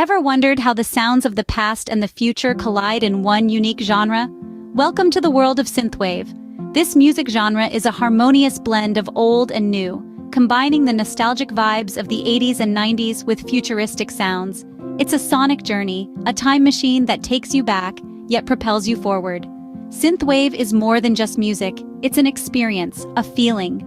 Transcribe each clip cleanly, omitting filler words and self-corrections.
Ever wondered how the sounds of the past and the future collide in one unique genre? Welcome to the world of synthwave. This music genre is a harmonious blend of old and new, combining the nostalgic vibes of the 80s and 90s with futuristic sounds. It's a sonic journey, a time machine that takes you back, yet propels you forward. Synthwave is more than just music, it's an experience, a feeling.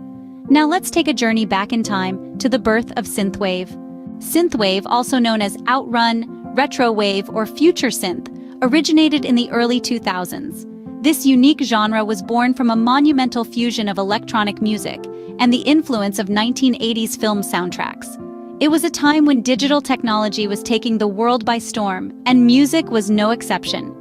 Now let's take a journey back in time to the birth of synthwave. Synthwave, also known as outrun, retro-wave, or future synth, originated in the early 2000s. This unique genre was born from a monumental fusion of electronic music and the influence of 1980s film soundtracks. It was a time when digital technology was taking the world by storm, and music was no exception.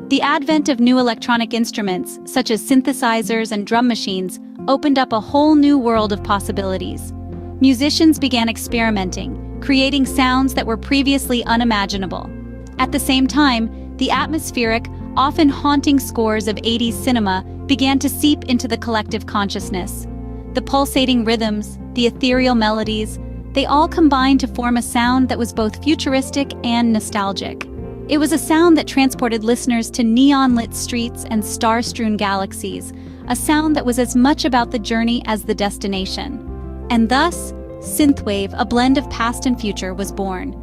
The advent of new electronic instruments, such as synthesizers and drum machines, opened up a whole new world of possibilities. Musicians began experimenting, creating sounds that were previously unimaginable. At the same time, the atmospheric, often haunting scores of 80s cinema began to seep into the collective consciousness. The pulsating rhythms, the ethereal melodies, they all combined to form a sound that was both futuristic and nostalgic. It was a sound that transported listeners to neon-lit streets and star-strewn galaxies, a sound that was as much about the journey as the destination. And thus, synthwave, a blend of past and future, was born.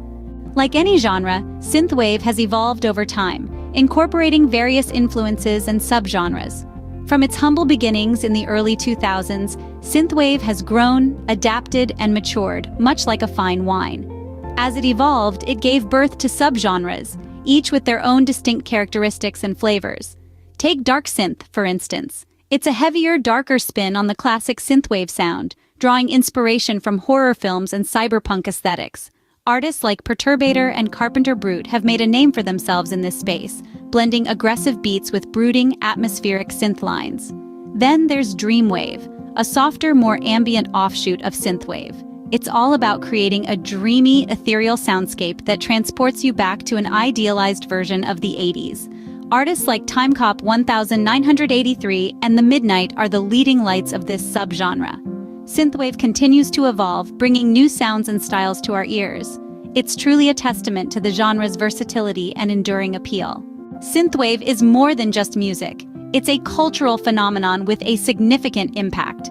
Like any genre, synthwave has evolved over time, incorporating various influences and subgenres. From its humble beginnings in the early 2000s, synthwave has grown, adapted, and matured, much like a fine wine. As it evolved, it gave birth to subgenres, each with their own distinct characteristics and flavors. Take dark synth, for instance. It's a heavier, darker spin on the classic synthwave sound, drawing inspiration from horror films and cyberpunk aesthetics. Artists like Perturbator and Carpenter Brut have made a name for themselves in this space, blending aggressive beats with brooding, atmospheric synth lines. Then there's dreamwave, a softer, more ambient offshoot of synthwave. It's all about creating a dreamy, ethereal soundscape that transports you back to an idealized version of the 80s. Artists like Timecop 1983 and The Midnight are the leading lights of this subgenre. Synthwave continues to evolve, bringing new sounds and styles to our ears. It's truly a testament to the genre's versatility and enduring appeal. Synthwave is more than just music. It's a cultural phenomenon with a significant impact.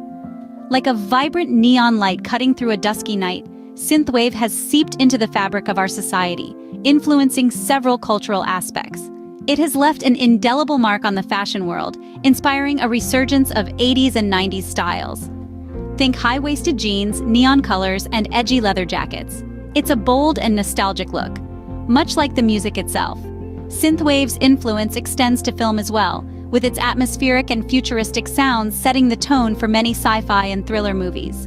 Like a vibrant neon light cutting through a dusky night, synthwave has seeped into the fabric of our society, influencing several cultural aspects. It has left an indelible mark on the fashion world, inspiring a resurgence of 80s and 90s styles. Think high-waisted jeans, neon colors, and edgy leather jackets. It's a bold and nostalgic look, much like the music itself. Synthwave's influence extends to film as well, with its atmospheric and futuristic sounds setting the tone for many sci-fi and thriller movies.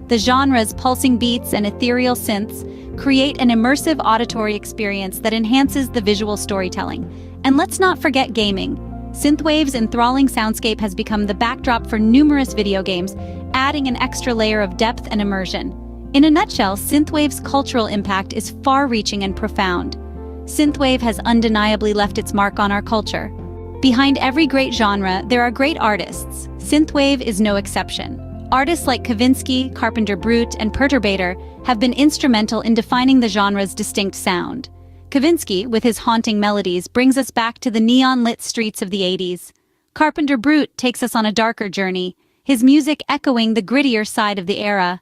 The genre's pulsing beats and ethereal synths create an immersive auditory experience that enhances the visual storytelling. And let's not forget gaming. Synthwave's enthralling soundscape has become the backdrop for numerous video games, adding an extra layer of depth and immersion. In a nutshell, synthwave's cultural impact is far-reaching and profound. Synthwave has undeniably left its mark on our culture. Behind every great genre, there are great artists. Synthwave is no exception. Artists like Kavinsky, Carpenter Brut, and Perturbator have been instrumental in defining the genre's distinct sound. Kavinsky, with his haunting melodies, brings us back to the neon-lit streets of the 80s. Carpenter Brut takes us on a darker journey, his music echoing the grittier side of the era.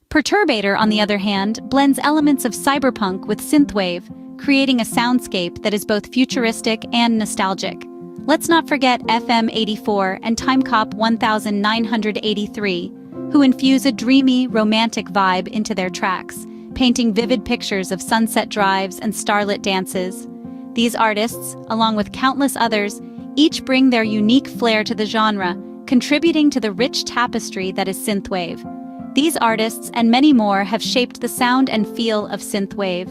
Perturbator, on the other hand, blends elements of cyberpunk with synthwave, creating a soundscape that is both futuristic and nostalgic. Let's not forget FM 84 and Timecop 1983, who infuse a dreamy, romantic vibe into their tracks, painting vivid pictures of sunset drives and starlit dances. These artists, along with countless others, each bring their unique flair to the genre, contributing to the rich tapestry that is synthwave. These artists and many more have shaped the sound and feel of synthwave.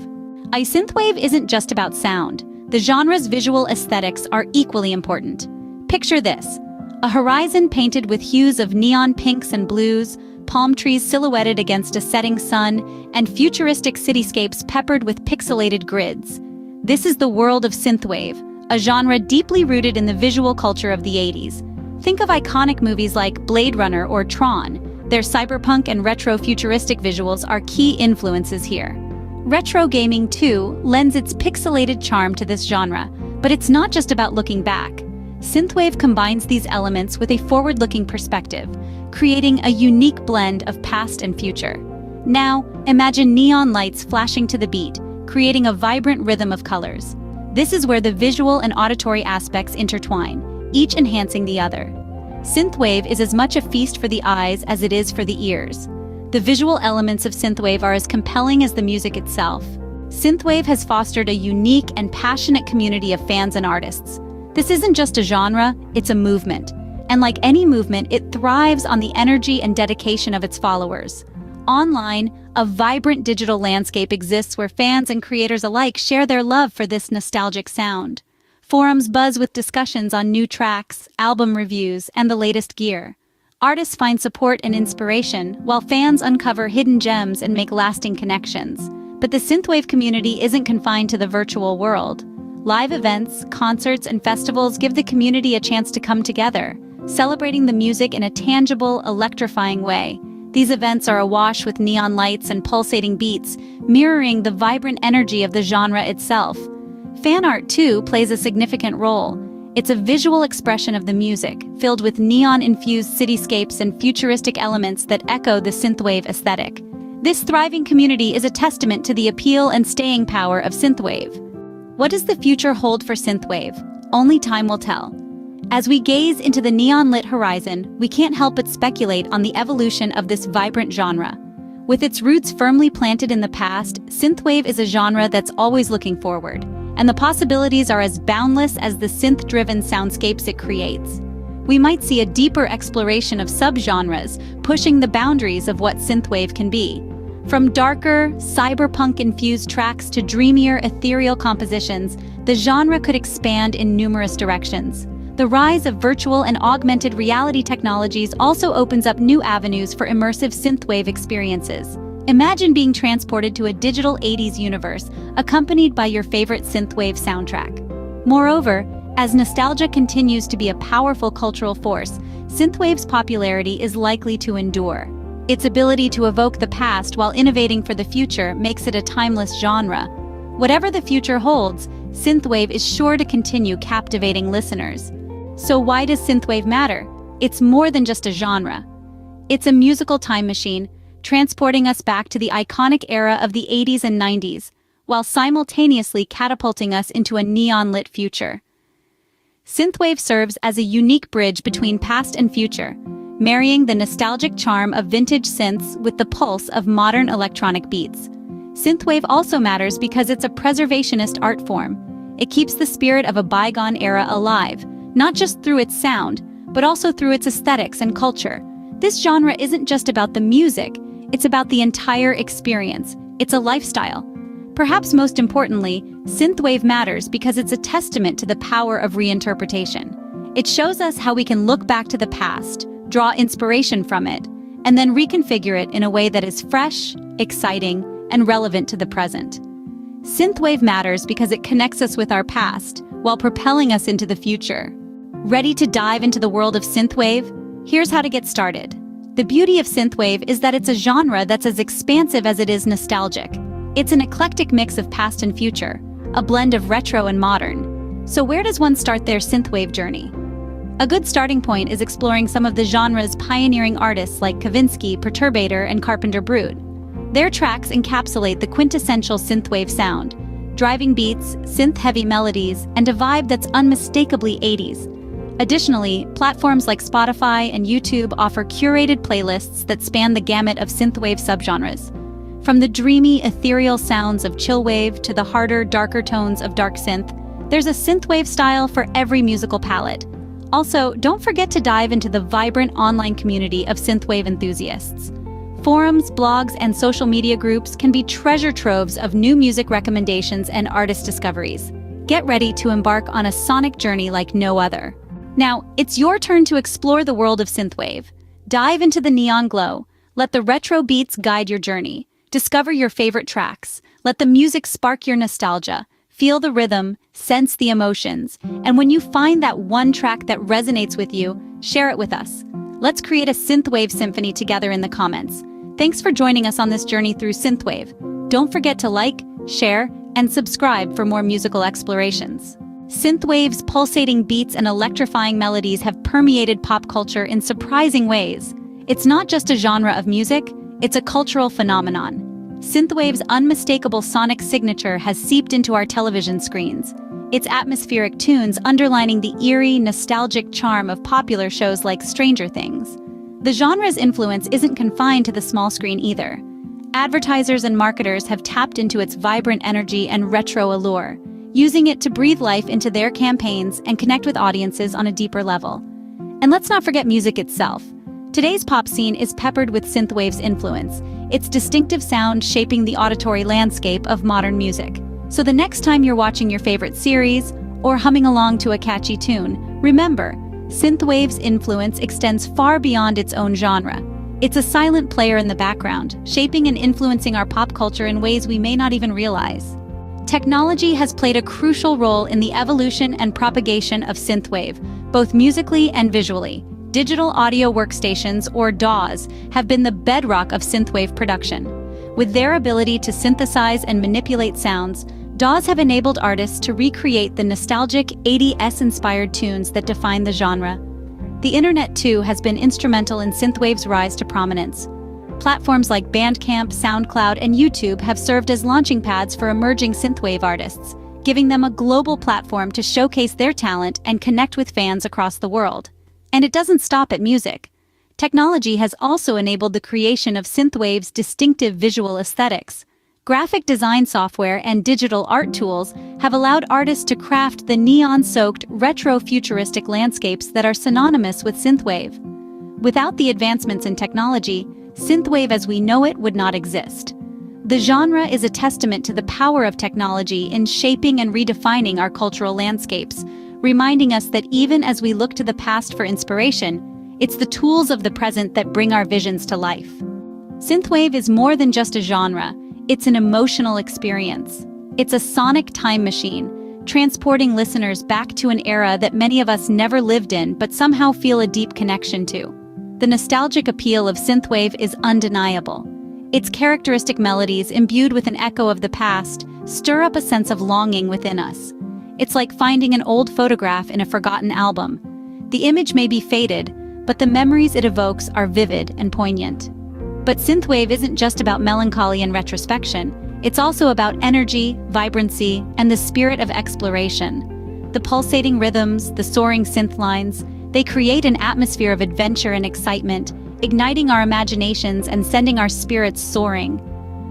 Synthwave isn't just about sound. The genre's visual aesthetics are equally important. Picture this: a horizon painted with hues of neon pinks and blues, palm trees silhouetted against a setting sun, and futuristic cityscapes peppered with pixelated grids. This is the world of synthwave, a genre deeply rooted in the visual culture of the 80s. Think of iconic movies like Blade Runner or Tron. Their cyberpunk and retro-futuristic visuals are key influences here. Retro gaming, too, lends its pixelated charm to this genre, but it's not just about looking back. Synthwave combines these elements with a forward-looking perspective, creating a unique blend of past and future. Now, imagine neon lights flashing to the beat, creating a vibrant rhythm of colors. This is where the visual and auditory aspects intertwine, each enhancing the other. Synthwave is as much a feast for the eyes as it is for the ears. The visual elements of synthwave are as compelling as the music itself. Synthwave has fostered a unique and passionate community of fans and artists. This isn't just a genre, it's a movement. And like any movement, it thrives on the energy and dedication of its followers. Online, a vibrant digital landscape exists where fans and creators alike share their love for this nostalgic sound. Forums buzz with discussions on new tracks, album reviews, and the latest gear. Artists find support and inspiration, while fans uncover hidden gems and make lasting connections. But the synthwave community isn't confined to the virtual world. Live events, concerts, and festivals give the community a chance to come together, celebrating the music in a tangible, electrifying way. These events are awash with neon lights and pulsating beats, mirroring the vibrant energy of the genre itself. Fan art, too, plays a significant role. It's a visual expression of the music, filled with neon-infused cityscapes and futuristic elements that echo the synthwave aesthetic. This thriving community is a testament to the appeal and staying power of synthwave. What does the future hold for synthwave? Only time will tell. As we gaze into the neon-lit horizon, we can't help but speculate on the evolution of this vibrant genre. With its roots firmly planted in the past, synthwave is a genre that's always looking forward, and the possibilities are as boundless as the synth-driven soundscapes it creates. We might see a deeper exploration of subgenres, pushing the boundaries of what synthwave can be. From darker, cyberpunk-infused tracks to dreamier, ethereal compositions, the genre could expand in numerous directions. The rise of virtual and augmented reality technologies also opens up new avenues for immersive synthwave experiences. Imagine being transported to a digital 80s universe, accompanied by your favorite synthwave soundtrack. Moreover, as nostalgia continues to be a powerful cultural force, synthwave's popularity is likely to endure. Its ability to evoke the past while innovating for the future makes it a timeless genre. Whatever the future holds, synthwave is sure to continue captivating listeners. So why does synthwave matter? It's more than just a genre. It's a musical time machine, transporting us back to the iconic era of the 80s and 90s, while simultaneously catapulting us into a neon-lit future. Synthwave serves as a unique bridge between past and future, marrying the nostalgic charm of vintage synths with the pulse of modern electronic beats. Synthwave also matters because it's a preservationist art form. It keeps the spirit of a bygone era alive, not just through its sound, but also through its aesthetics and culture. This genre isn't just about the music, it's about the entire experience. It's a lifestyle. Perhaps most importantly, synthwave matters because it's a testament to the power of reinterpretation. It shows us how we can look back to the past, draw inspiration from it, and then reconfigure it in a way that is fresh, exciting, and relevant to the present. Synthwave matters because it connects us with our past while propelling us into the future. Ready to dive into the world of synthwave? Here's how to get started. The beauty of synthwave is that it's a genre that's as expansive as it is nostalgic. It's an eclectic mix of past and future, a blend of retro and modern. So where does one start their synthwave journey? A good starting point is exploring some of the genre's pioneering artists like Kavinsky, Perturbator, and Carpenter Brut. Their tracks encapsulate the quintessential synthwave sound, driving beats, synth-heavy melodies, and a vibe that's unmistakably 80s. Additionally, platforms like Spotify and YouTube offer curated playlists that span the gamut of synthwave subgenres. From the dreamy, ethereal sounds of chillwave to the harder, darker tones of dark synth, there's a synthwave style for every musical palette. Also, don't forget to dive into the vibrant online community of synthwave enthusiasts. Forums, blogs, and social media groups can be treasure troves of new music recommendations and artist discoveries. Get ready to embark on a sonic journey like no other. Now, it's your turn to explore the world of synthwave. Dive into the neon glow. Let the retro beats guide your journey. Discover your favorite tracks. Let the music spark your nostalgia. Feel the rhythm, sense the emotions, and when you find that one track that resonates with you, share it with us. Let's create a synthwave symphony together in the comments. Thanks for joining us on this journey through synthwave. Don't forget to like, share, and subscribe for more musical explorations. Synthwave's pulsating beats and electrifying melodies have permeated pop culture in surprising ways. It's not just a genre of music, it's a cultural phenomenon. Synthwave's unmistakable sonic signature has seeped into our television screens, its atmospheric tunes underlining the eerie, nostalgic charm of popular shows like Stranger Things. The genre's influence isn't confined to the small screen either. Advertisers and marketers have tapped into its vibrant energy and retro allure, using it to breathe life into their campaigns and connect with audiences on a deeper level. And let's not forget music itself. Today's pop scene is peppered with synthwave's influence, its distinctive sound shaping the auditory landscape of modern music. So the next time you're watching your favorite series or humming along to a catchy tune, remember, synthwave's influence extends far beyond its own genre. It's a silent player in the background, shaping and influencing our pop culture in ways we may not even realize. Technology has played a crucial role in the evolution and propagation of synthwave, both musically and visually. Digital audio workstations, or DAWs, have been the bedrock of synthwave production. With their ability to synthesize and manipulate sounds, DAWs have enabled artists to recreate the nostalgic 80s-inspired tunes that define the genre. The internet, too, has been instrumental in synthwave's rise to prominence. Platforms like Bandcamp, SoundCloud, and YouTube have served as launching pads for emerging synthwave artists, giving them a global platform to showcase their talent and connect with fans across the world. And it doesn't stop at music. Technology has also enabled the creation of synthwave's distinctive visual aesthetics. Graphic design software and digital art tools have allowed artists to craft the neon-soaked, retro-futuristic landscapes that are synonymous with synthwave. Without the advancements in technology, synthwave as we know it would not exist. The genre is a testament to the power of technology in shaping and redefining our cultural landscapes, reminding us that even as we look to the past for inspiration, it's the tools of the present that bring our visions to life. Synthwave is more than just a genre, it's an emotional experience. It's a sonic time machine, transporting listeners back to an era that many of us never lived in but somehow feel a deep connection to. The nostalgic appeal of synthwave is undeniable. Its characteristic melodies, imbued with an echo of the past, stir up a sense of longing within us. It's like finding an old photograph in a forgotten album. The image may be faded, but the memories it evokes are vivid and poignant. But synthwave isn't just about melancholy and retrospection. It's also about energy, vibrancy, and the spirit of exploration. The pulsating rhythms, the soaring synth lines, they create an atmosphere of adventure and excitement, igniting our imaginations and sending our spirits soaring.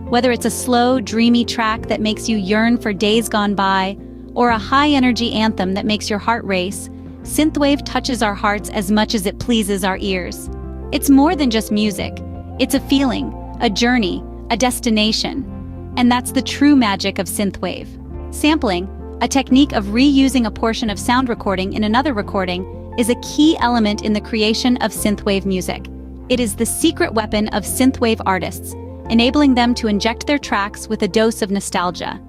Whether it's a slow, dreamy track that makes you yearn for days gone by, or a high-energy anthem that makes your heart race, synthwave touches our hearts as much as it pleases our ears. It's more than just music. It's a feeling, a journey, a destination. And that's the true magic of synthwave. Sampling, a technique of reusing a portion of sound recording in another recording, is a key element in the creation of synthwave music. It is the secret weapon of synthwave artists, enabling them to inject their tracks with a dose of nostalgia.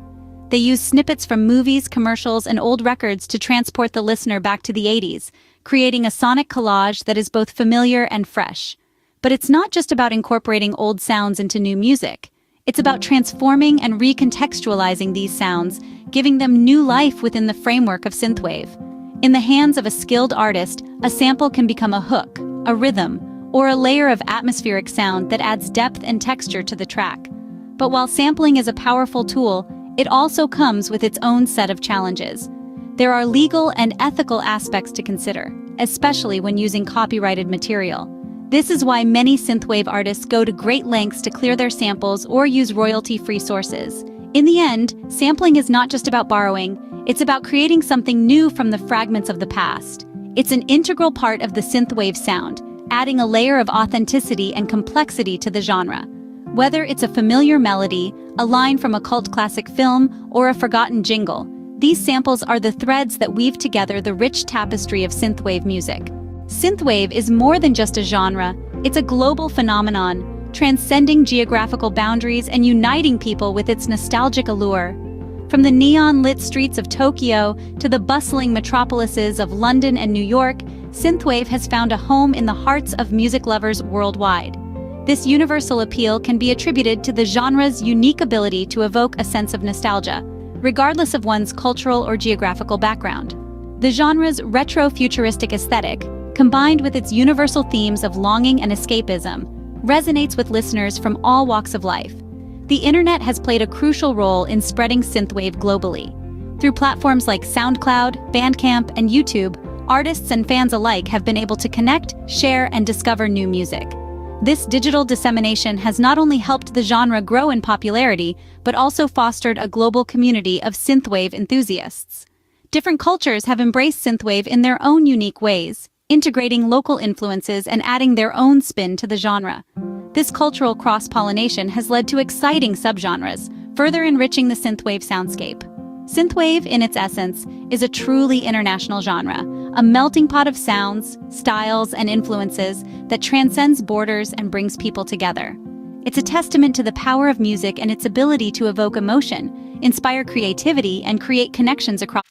They use snippets from movies, commercials, and old records to transport the listener back to the 80s, creating a sonic collage that is both familiar and fresh. But it's not just about incorporating old sounds into new music. It's about transforming and recontextualizing these sounds, giving them new life within the framework of synthwave. In the hands of a skilled artist, a sample can become a hook, a rhythm, or a layer of atmospheric sound that adds depth and texture to the track. But while sampling is a powerful tool, it also comes with its own set of challenges. There are legal and ethical aspects to consider, especially when using copyrighted material. This is why many synthwave artists go to great lengths to clear their samples or use royalty-free sources. In the end, sampling is not just about borrowing, it's about creating something new from the fragments of the past. It's an integral part of the synthwave sound, adding a layer of authenticity and complexity to the genre. Whether it's a familiar melody, a line from a cult classic film, or a forgotten jingle, these samples are the threads that weave together the rich tapestry of synthwave music. Synthwave is more than just a genre, it's a global phenomenon, transcending geographical boundaries and uniting people with its nostalgic allure. From the neon-lit streets of Tokyo to the bustling metropolises of London and New York, synthwave has found a home in the hearts of music lovers worldwide. This universal appeal can be attributed to the genre's unique ability to evoke a sense of nostalgia, regardless of one's cultural or geographical background. The genre's retro-futuristic aesthetic, combined with its universal themes of longing and escapism, resonates with listeners from all walks of life. The internet has played a crucial role in spreading synthwave globally. Through platforms like SoundCloud, Bandcamp, and YouTube, artists and fans alike have been able to connect, share, and discover new music. This digital dissemination has not only helped the genre grow in popularity, but also fostered a global community of synthwave enthusiasts. Different cultures have embraced synthwave in their own unique ways, integrating local influences and adding their own spin to the genre. This cultural cross-pollination has led to exciting subgenres, further enriching the synthwave soundscape. Synthwave, in its essence, is a truly international genre, a melting pot of sounds, styles, and influences that transcends borders and brings people together. It's a testament to the power of music and its ability to evoke emotion, inspire creativity, and create connections across